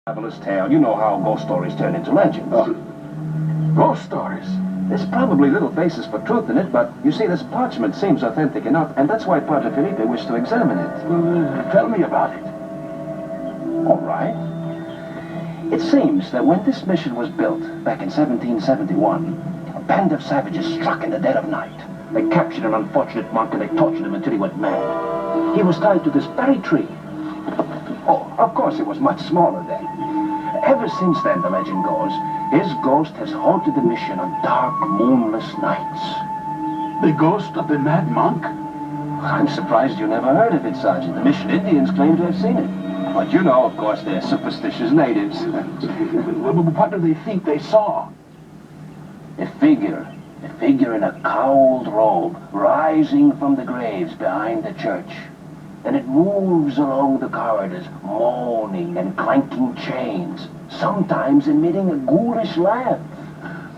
Fabulous tale. You know how ghost stories turn into legends. Ghost stories? There's probably little basis for truth in it, but you see, this parchment seems authentic enough, and that's why Padre Felipe wished to examine it. Tell me about it. All right. It seems that when this mission was built, back in 1771, a band of savages struck in the dead of night. They captured an unfortunate monk and they tortured him until he went mad. He was tied to this very tree. Oh, of course, it was much smaller then. Ever since then, the legend goes, his ghost has haunted the mission on dark, moonless nights. The ghost of the mad monk? I'm surprised you never heard of it, Sergeant. The mission Indians claim to have seen it. But you know, of course, they're superstitious natives. What do they think they saw? A figure in a cowled robe, rising from the graves behind the church. And it moves along the corridors, moaning and clanking chains, sometimes emitting a ghoulish laugh.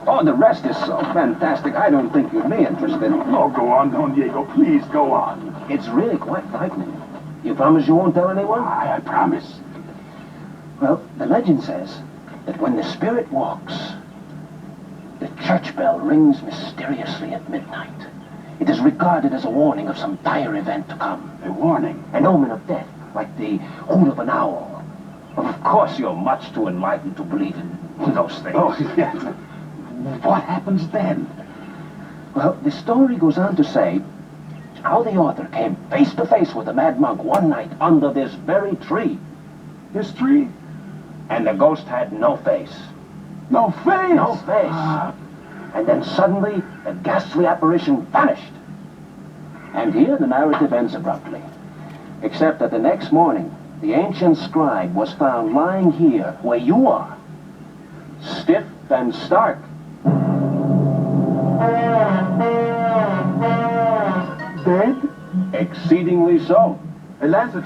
Oh, the rest is so fantastic, I don't think you'd be interested. Oh, go on, Don Diego, please, go on. It's really quite frightening. You promise you won't tell anyone? I promise. Well, the legend says that when the spirit walks, the church bell rings mysteriously at midnight. It is regarded as a warning of some dire event to come. A warning? An omen of death, like the hoot of an owl. Of course, you're much too enlightened to believe in those things. Oh, yes. What happens then? Well, the story goes on to say how the author came face to face with the mad monk one night under this very tree. This tree? And the ghost had no face. No face? No face. And then suddenly, the ghastly apparition vanished. And here the narrative ends abruptly. Except that the next morning, the ancient scribe was found lying here where you are. Stiff and stark. Dead? Exceedingly so. Lancet.